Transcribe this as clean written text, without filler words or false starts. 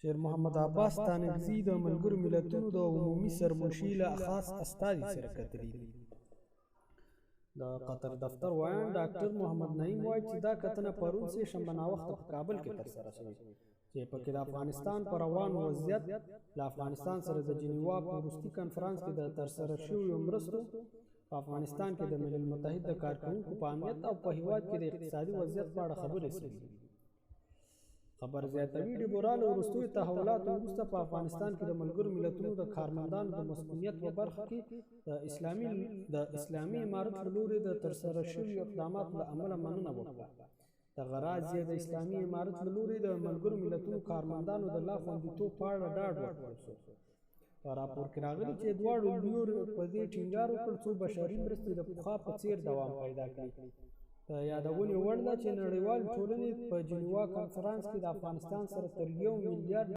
شیر محمد عباس ستانکزي د ملګرو ملتونو د عمومي سرمنشي له خاص استازي سره کتلي دي. د قطر دفتر وایان ډاکټر محمد نعیم وایي چې دا کتنه پرون سه شنبه ناوخته په کابل کې ترسره شوې چې پکې د افغانستان پر روان وضعیت له افغانستان سره د جنیوا په وروستي کنفرانس کې د ترسره شویو مرستو په افغانستان کې د ملل متحد د کارکوونکو په امنیت او په هیواد کې د اقتصادي وضعیت په اړه خبرې شوې. خبر زیاتوي ډیبورال وروستیو تحولاتو وروسته په افغانستان کې د ملګرو ملتونو د کارمندانو د مسؤلیت په برخه کې د اسلامي امارت له لوري د ترسره شویو اقداماتو له امله مننه وکړه. دغه راز یې د اسلامي امارت له لوري د ملګرو ملتونو کارمندانو د لا خوندیتوب په اړه ډاډ ورکړل شو. په راپور کې راغلي چې دواړو لورو په دې ټینګار وکړ څو بشري مرستې د پخوا په څیر دوام پیدا کړي. د یادونې وړ ده چې نړیوالې ټولنې په جنیوا کنفرانس کې د افغانستان سره تر 1 میلیارډ